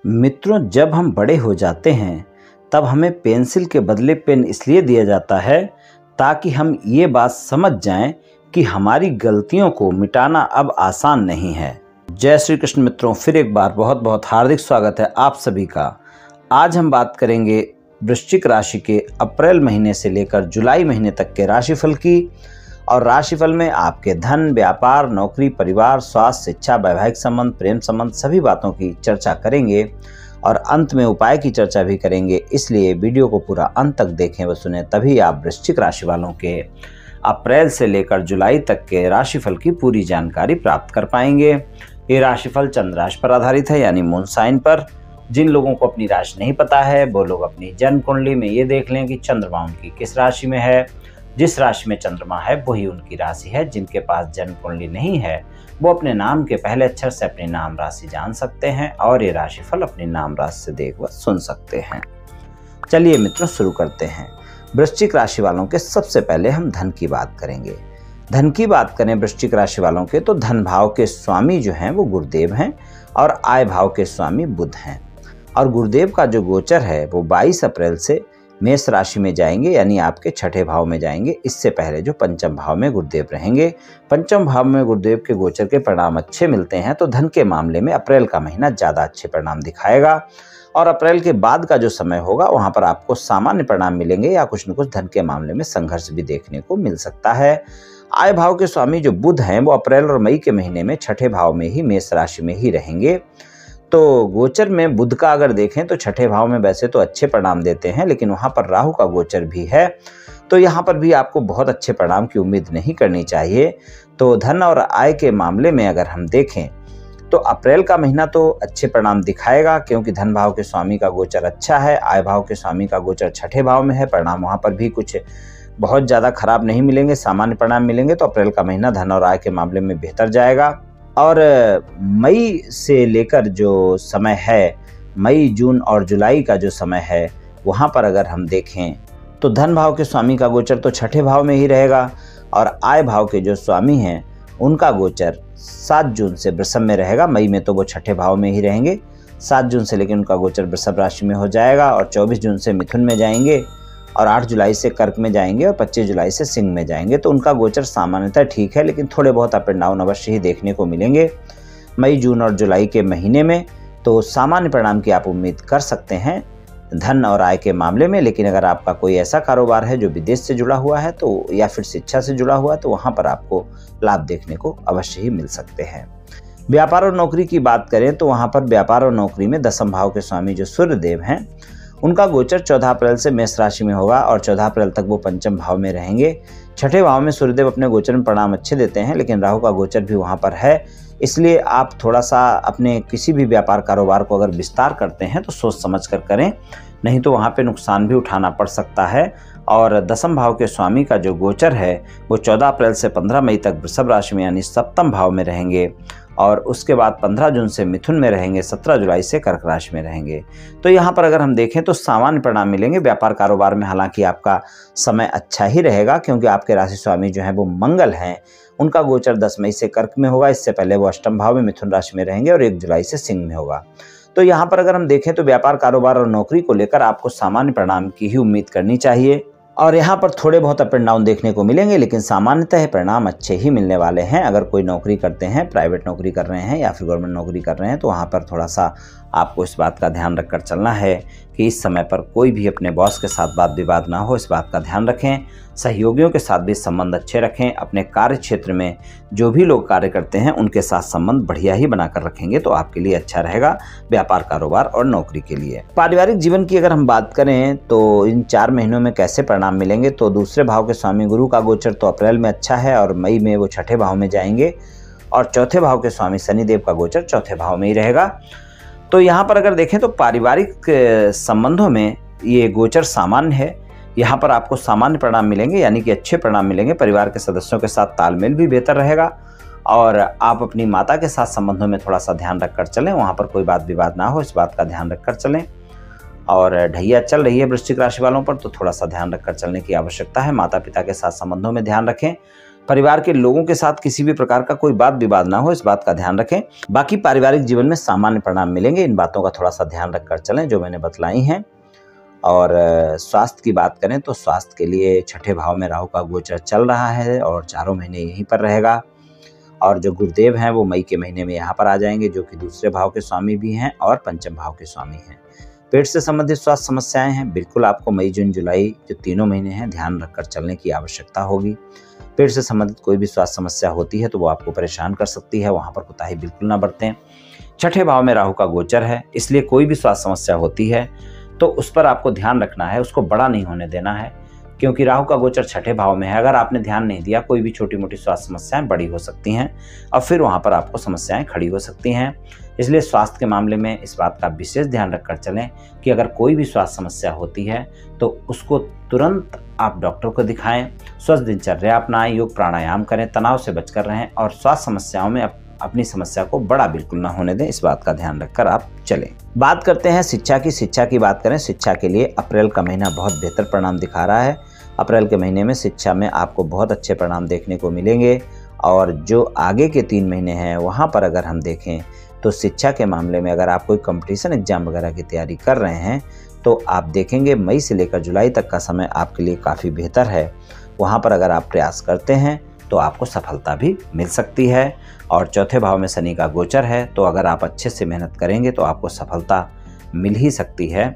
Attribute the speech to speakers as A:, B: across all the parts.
A: मित्रों, जब हम बड़े हो जाते हैं तब हमें पेंसिल के बदले पेन इसलिए दिया जाता है ताकि हम ये बात समझ जाएं कि हमारी गलतियों को मिटाना अब आसान नहीं है। जय श्री कृष्ण मित्रों, फिर एक बार बहुत बहुत हार्दिक स्वागत है आप सभी का। आज हम बात करेंगे वृश्चिक राशि के अप्रैल महीने से लेकर जुलाई महीने तक के राशिफल की। और राशिफल में आपके धन, व्यापार, नौकरी, परिवार, स्वास्थ्य, शिक्षा, वैवाहिक संबंध, प्रेम संबंध सभी बातों की चर्चा करेंगे और अंत में उपाय की चर्चा भी करेंगे। इसलिए वीडियो को पूरा अंत तक देखें व सुने, तभी आप वृश्चिक राशि वालों के अप्रैल से लेकर जुलाई तक के राशिफल की पूरी जानकारी प्राप्त कर पाएंगे। ये राशिफल चंद्र राशि पर आधारित है, यानी मून साइन पर। जिन लोगों को अपनी राशि नहीं पता है वो लोग अपनी जन्म कुंडली में ये देख लें कि चंद्रमा उनकी किस राशि में है। जिस राशि में चंद्रमा है वही उनकी राशि है। जिनके पास जन्म कुंडली नहीं है वो अपने नाम के पहले अक्षर से अपनी नाम राशि जान सकते हैं और ये राशिफल अपनी नाम राशि से देख व सुन सकते हैं। चलिए मित्रों, शुरू करते हैं। वृश्चिक राशि वालों के सबसे पहले हम धन की बात करेंगे। धन की बात करें वृश्चिक राशि वालों के तो धन भाव के स्वामी जो हैं वो गुरुदेव हैं और आय भाव के स्वामी बुध हैं। और गुरुदेव का जो गोचर है वो 22 अप्रैल से मेष राशि में जाएंगे, यानी आपके छठे भाव में जाएंगे। इससे पहले जो पंचम भाव में गुरुदेव रहेंगे। पंचम भाव में गुरुदेव के गोचर के परिणाम अच्छे मिलते हैं तो धन के मामले में अप्रैल का महीना ज़्यादा अच्छे परिणाम दिखाएगा। और अप्रैल के बाद का जो समय होगा वहाँ पर आपको सामान्य परिणाम मिलेंगे या कुछ न कुछ धन के मामले में संघर्ष भी देखने को मिल सकता है। आय भाव के स्वामी जो बुध हैं वो अप्रैल और मई के महीने में छठे भाव में ही मेष राशि में ही रहेंगे। तो गोचर में बुध का अगर देखें तो छठे भाव में वैसे तो अच्छे परिणाम देते हैं, लेकिन वहाँ पर राहु का गोचर भी है तो यहाँ पर भी आपको बहुत अच्छे परिणाम की उम्मीद नहीं करनी चाहिए। तो धन और आय के मामले में अगर हम देखें तो अप्रैल का महीना तो अच्छे परिणाम दिखाएगा, क्योंकि धन भाव के स्वामी का गोचर अच्छा है। आय भाव के स्वामी का गोचर छठे भाव में है। परिणाम वहाँ पर भी कुछ बहुत ज़्यादा खराब नहीं मिलेंगे, सामान्य परिणाम मिलेंगे। तो अप्रैल का महीना धन और आय के मामले में बेहतर जाएगा। और मई से लेकर जो समय है, मई, जून और जुलाई का जो समय है, वहाँ पर अगर हम देखें तो धन भाव के स्वामी का गोचर तो छठे भाव में ही रहेगा और आय भाव के जो स्वामी हैं उनका गोचर 7 जून से वृषभ में रहेगा। मई में तो वो छठे भाव में ही रहेंगे। 7 जून से लेकिन उनका गोचर वृषभ राशि में हो जाएगा और 24 जून से मिथुन में जाएंगे और 8 जुलाई से कर्क में जाएंगे और 25 जुलाई से सिंह में जाएंगे। तो उनका गोचर सामान्यतः ठीक है, लेकिन थोड़े बहुत अप एंड डाउन अवश्य ही देखने को मिलेंगे मई, जून और जुलाई के महीने में। तो सामान्य परिणाम की आप उम्मीद कर सकते हैं धन और आय के मामले में। लेकिन अगर आपका कोई ऐसा कारोबार है जो विदेश से जुड़ा हुआ है तो या फिर शिक्षा से जुड़ा हुआ है तो वहाँ पर आपको लाभ देखने को अवश्य ही मिल सकते हैं। व्यापार और नौकरी की बात करें तो वहाँ पर व्यापार और नौकरी में दसम भाव के स्वामी जो सूर्यदेव हैं उनका गोचर 14 अप्रैल से मेष राशि में होगा और 14 अप्रैल तक वो पंचम भाव में रहेंगे। छठे भाव में सूर्यदेव अपने गोचर में परिणाम अच्छे देते हैं, लेकिन राहु का गोचर भी वहाँ पर है। इसलिए आप थोड़ा सा अपने किसी भी व्यापार कारोबार को अगर विस्तार करते हैं तो सोच समझ कर करें, नहीं तो वहाँ पे नुकसान भी उठाना पड़ सकता है। और दसम भाव के स्वामी का जो गोचर है वो 14 अप्रैल से 15 मई तक वृषभ राशि में यानी सप्तम भाव में रहेंगे और उसके बाद 15 जून से मिथुन में रहेंगे, 17 जुलाई से कर्क राशि में रहेंगे। तो यहाँ पर अगर हम देखें तो सामान्य परिणाम मिलेंगे। व्यापार कारोबार में हालांकि आपका समय अच्छा ही रहेगा, क्योंकि आपके राशि स्वामी जो हैं वो मंगल हैं। उनका गोचर 10 मई से कर्क में होगा। इससे पहले वो अष्टम भाव में मिथुन राशि में रहेंगे और 1 जुलाई से सिंह में होगा। तो यहाँ पर अगर हम देखें तो व्यापार, कारोबार और नौकरी को लेकर आपको सामान्य परिणाम की ही उम्मीद करनी चाहिए। और यहाँ पर थोड़े बहुत अप एंड डाउन देखने को मिलेंगे, लेकिन सामान्यतः परिणाम अच्छे ही मिलने वाले हैं। अगर कोई नौकरी करते हैं, प्राइवेट नौकरी कर रहे हैं या फिर गवर्नमेंट नौकरी कर रहे हैं तो वहाँ पर थोड़ा सा आपको इस बात का ध्यान रखकर चलना है कि इस समय पर कोई भी अपने बॉस के साथ वाद विवाद ना हो, इस बात का ध्यान रखें। सहयोगियों के साथ भी संबंध अच्छे रखें। अपने कार्य क्षेत्र में जो भी लोग कार्य करते हैं उनके साथ संबंध बढ़िया ही बनाकर रखेंगे तो आपके लिए अच्छा रहेगा व्यापार, कारोबार और नौकरी के लिए। पारिवारिक जीवन की अगर हम बात करें तो इन 4 महीनों में कैसे परिणाम मिलेंगे, तो दूसरे भाव के स्वामी गुरु का गोचर तो अप्रैल में अच्छा है और मई में वो छठे भाव में जाएंगे और चौथे भाव के स्वामी शनिदेव का गोचर चौथे भाव में ही रहेगा। तो यहाँ पर अगर देखें तो पारिवारिक संबंधों में ये गोचर सामान्य है। यहाँ पर आपको सामान्य परिणाम मिलेंगे, यानी कि अच्छे परिणाम मिलेंगे। परिवार के सदस्यों के साथ तालमेल भी बेहतर रहेगा और आप अपनी माता के साथ संबंधों में थोड़ा सा ध्यान रखकर चलें। वहाँ पर कोई बात विवाद ना हो, इस बात का ध्यान रखकर चलें। और ढैया चल रही है वृश्चिक राशि वालों पर तो थोड़ा सा ध्यान रखकर चलने की आवश्यकता है। माता पिता के साथ संबंधों में ध्यान रखें। परिवार के लोगों के साथ किसी भी प्रकार का कोई बात विवाद ना हो, इस बात का ध्यान रखें। बाकी पारिवारिक जीवन में सामान्य परिणाम मिलेंगे, इन बातों का थोड़ा सा ध्यान रखकर चलें जो मैंने बतलाई हैं। और स्वास्थ्य की बात करें तो स्वास्थ्य के लिए छठे भाव में राहु का गोचर चल रहा है और चारों महीने यहीं पर रहेगा। और जो गुरुदेव हैं वो मई के महीने में यहाँ पर आ जाएंगे, जो कि दूसरे भाव के स्वामी भी हैं और पंचम भाव के स्वामी हैं। पेट से संबंधित स्वास्थ्य समस्याएं हैं, बिल्कुल आपको मई जून जुलाई जो तीनों महीने हैं ध्यान रखकर चलने की आवश्यकता होगी। पेट से संबंधित कोई भी स्वास्थ्य समस्या होती है तो वो आपको परेशान कर सकती है, वहाँ पर कोताही बिल्कुल ना बरतें। छठे भाव में राहु का गोचर है, इसलिए कोई भी स्वास्थ्य समस्या होती है तो उस पर आपको ध्यान रखना है, उसको बड़ा नहीं होने देना है, क्योंकि राहु का गोचर छठे भाव में है। अगर आपने ध्यान नहीं दिया, कोई भी छोटी मोटी स्वास्थ्य समस्याएं बड़ी हो सकती हैं और फिर वहां पर आपको समस्याएं खड़ी हो सकती हैं। इसलिए स्वास्थ्य के मामले में इस बात का विशेष ध्यान रखकर चलें कि अगर कोई भी स्वास्थ्य समस्या होती है तो उसको तुरंत आप डॉक्टर को दिखाएं, स्वस्थ दिनचर्या अपनाएं, योग प्राणायाम करें, तनाव से बचकर रहें और स्वास्थ्य समस्याओं में अपनी समस्या को बड़ा बिल्कुल ना होने दें, इस बात का ध्यान रखकर आप चलें। बात करते हैं शिक्षा की बात करें। शिक्षा के लिए अप्रैल का महीना बहुत बेहतर परिणाम दिखा रहा है। अप्रैल के महीने में शिक्षा में आपको बहुत अच्छे परिणाम देखने को मिलेंगे और जो आगे के 3 महीने हैं वहाँ पर अगर हम देखें तो शिक्षा के मामले में अगर आप कोई कंपटीशन एग्जाम वगैरह की तैयारी कर रहे हैं तो आप देखेंगे मई से लेकर जुलाई तक का समय आपके लिए काफ़ी बेहतर है। वहाँ पर अगर आप प्रयास करते हैं तो आपको सफलता भी मिल सकती है। और चौथे भाव में शनि का गोचर है, तो अगर आप अच्छे से मेहनत करेंगे तो आपको सफलता मिल ही सकती है।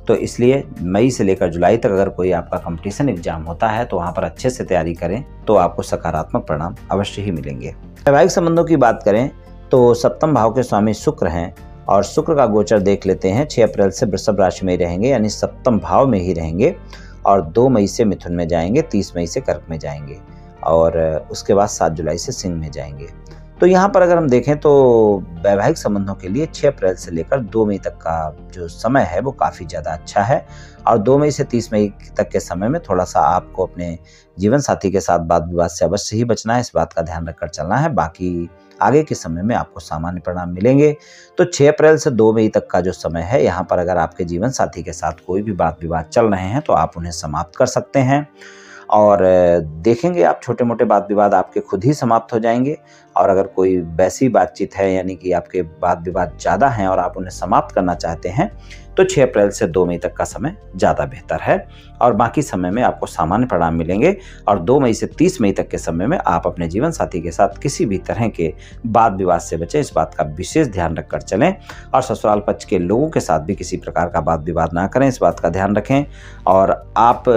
A: तो इसलिए मई से लेकर जुलाई तक अगर कोई आपका कंपटीशन एग्जाम होता है तो वहाँ पर अच्छे से तैयारी करें तो आपको सकारात्मक परिणाम अवश्य ही मिलेंगे। वैवाहिक संबंधों की बात करें तो सप्तम भाव के स्वामी शुक्र हैं और शुक्र का गोचर देख लेते हैं। 6 अप्रैल से वृषभ राशि में रहेंगे, यानी सप्तम भाव में ही रहेंगे और 2 मई से मिथुन में जाएंगे, 30 मई से कर्क में जाएंगे और उसके बाद 7 जुलाई से सिंह में जाएंगे। तो यहाँ पर अगर हम देखें तो वैवाहिक संबंधों के लिए 6 अप्रैल से लेकर 2 मई तक का जो समय है वो काफ़ी ज़्यादा अच्छा है और 2 मई से 30 मई तक के समय में थोड़ा सा आपको अपने जीवन साथी के साथ वाद विवाद से अवश्य ही बचना है, इस बात का ध्यान रखकर चलना है। बाकी आगे के समय में आपको सामान्य परिणाम मिलेंगे। तो 6 अप्रैल से 2 मई तक का जो समय है, यहाँ पर अगर आपके जीवन साथी के साथ कोई भी वाद विवाद चल रहे हैं तो आप उन्हें समाप्त कर सकते हैं और देखेंगे आप छोटे मोटे वाद विवाद आपके खुद ही समाप्त हो जाएंगे। और अगर कोई वैसी बातचीत है यानी कि आपके वाद विवाद ज़्यादा हैं और आप उन्हें समाप्त करना चाहते हैं तो 6 अप्रैल से 2 मई तक का समय ज़्यादा बेहतर है और बाकी समय में आपको सामान्य परिणाम मिलेंगे। और 2 मई से 30 मई तक के समय में आप अपने जीवन साथी के साथ किसी भी तरह के वाद विवाद से बचें, इस बात का विशेष ध्यान रखकर चलें और ससुराल पक्ष के लोगों के साथ भी किसी प्रकार का वाद विवाद ना करें, इस बात का ध्यान रखें। और आप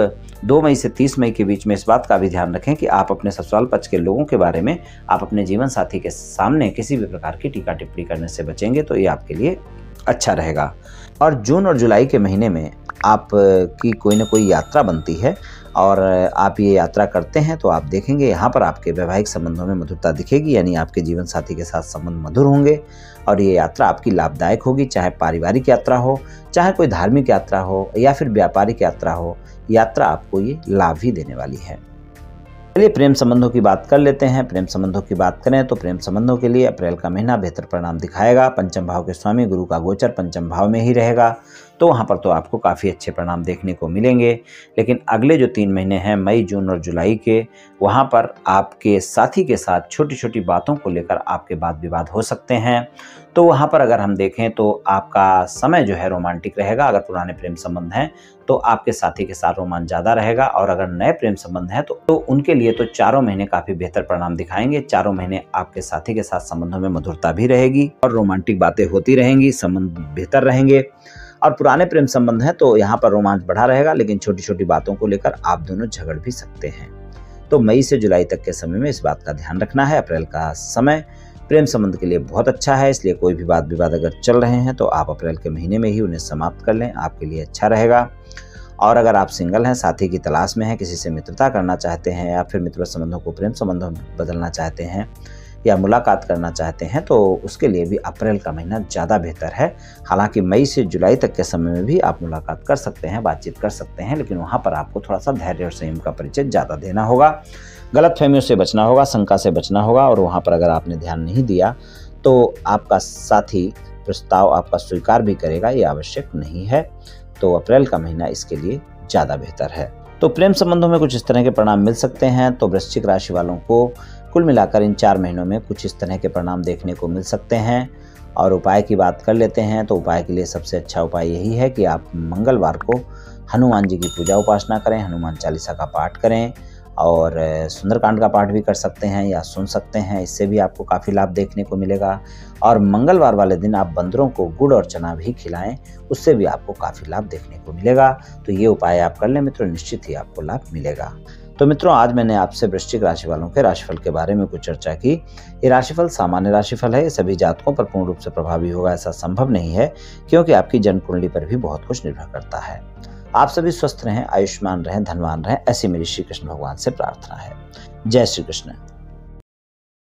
A: 2 मई से 30 मई के बीच में इस बात का भी ध्यान रखें कि आप अपने ससुराल पक्ष के लोगों के बारे में आप अपने जीवन साथी के सामने किसी भी प्रकार की टीका टिप्पणी करने से बचेंगे तो ये आपके लिए अच्छा रहेगा। और जून और जुलाई के महीने में आप की कोई ना कोई यात्रा बनती है और आप ये यात्रा करते हैं तो आप देखेंगे यहाँ पर आपके वैवाहिक संबंधों में मधुरता दिखेगी, यानी आपके जीवन साथी के साथ संबंध मधुर होंगे और ये यात्रा आपकी लाभदायक होगी। चाहे पारिवारिक यात्रा हो, चाहे कोई धार्मिक यात्रा हो या फिर व्यापारिक यात्रा हो, यात्रा आपको ये लाभ ही देने वाली है। चलिए प्रेम संबंधों की बात कर लेते हैं। प्रेम संबंधों की बात करें तो प्रेम संबंधों के लिए अप्रैल का महीना बेहतर परिणाम दिखाएगा। पंचम भाव के स्वामी गुरु का गोचर पंचम भाव में ही रहेगा, तो वहाँ पर तो आपको काफ़ी अच्छे परिणाम देखने को मिलेंगे। लेकिन अगले जो 3 महीने हैं मई जून और जुलाई के, वहाँ पर आपके साथी के साथ छोटी छोटी बातों को लेकर आपके वाद विवाद हो सकते हैं। तो वहाँ पर अगर हम देखें तो आपका समय जो है रोमांटिक रहेगा। अगर पुराने प्रेम संबंध हैं तो आपके साथी के साथ रोमांच ज़्यादा रहेगा और अगर नए प्रेम संबंध हैं तो उनके लिए तो 4 महीने काफ़ी बेहतर परिणाम दिखाएंगे। 4 महीने आपके साथी के साथ संबंधों में मधुरता भी रहेगी और रोमांटिक बातें होती रहेंगी, संबंध बेहतर रहेंगे। और पुराने प्रेम संबंध हैं तो यहाँ पर रोमांच बढ़ा रहेगा, लेकिन छोटी छोटी बातों को लेकर आप दोनों झगड़ भी सकते हैं। तो मई से जुलाई तक के समय में इस बात का ध्यान रखना है। अप्रैल का समय प्रेम संबंध के लिए बहुत अच्छा है, इसलिए कोई भी वाद विवाद अगर चल रहे हैं तो आप अप्रैल के महीने में ही उन्हें समाप्त कर लें, आपके लिए अच्छा रहेगा। और अगर आप सिंगल हैं, साथी की तलाश में हैं, किसी से मित्रता करना चाहते हैं या फिर मित्र संबंधों को प्रेम संबंधों में बदलना चाहते हैं या मुलाकात करना चाहते हैं तो उसके लिए भी अप्रैल का महीना ज़्यादा बेहतर है। हालांकि मई से जुलाई तक के समय में भी आप मुलाकात कर सकते हैं, बातचीत कर सकते हैं, लेकिन वहाँ पर आपको थोड़ा सा धैर्य और संयम का परिचय ज़्यादा देना होगा, गलतफहमियों से बचना होगा, शंका से बचना होगा। और वहाँ पर अगर आपने ध्यान नहीं दिया तो आपका साथी प्रस्ताव आपका स्वीकार भी करेगा, ये आवश्यक नहीं है। तो अप्रैल का महीना इसके लिए ज़्यादा बेहतर है। तो प्रेम संबंधों में कुछ इस तरह के परिणाम मिल सकते हैं। तो वृश्चिक राशि वालों को कुल मिलाकर इन 4 महीनों में कुछ इस तरह के परिणाम देखने को मिल सकते हैं। और उपाय की बात कर लेते हैं तो उपाय के लिए सबसे अच्छा उपाय यही है कि आप मंगलवार को हनुमान जी की पूजा उपासना करें, हनुमान चालीसा का पाठ करें और सुंदरकांड का पाठ भी कर सकते हैं या सुन सकते हैं, इससे भी आपको काफ़ी लाभ देखने को मिलेगा। और मंगलवार वाले दिन आप बंदरों को गुड़ और चना भी खिलाएं, उससे भी आपको काफ़ी लाभ देखने को मिलेगा। तो ये उपाय आप कर लें मित्रों, निश्चित ही आपको लाभ मिलेगा। तो मित्रों, आज मैंने आपसे वृश्चिक राशि वालों के राशिफल के बारे में कुछ चर्चा की। ये राशिफल सामान्य राशिफल है, सभी जातकों पर पूर्ण रूप से प्रभावी होगा ऐसा संभव नहीं है, क्योंकि आपकी जन्म कुंडली पर भी बहुत कुछ निर्भर करता है। आप सभी स्वस्थ रहें, आयुष्मान रहें, धनवान रहें, ऐसी मेरी श्री कृष्ण भगवान से प्रार्थना है। जय श्री कृष्ण।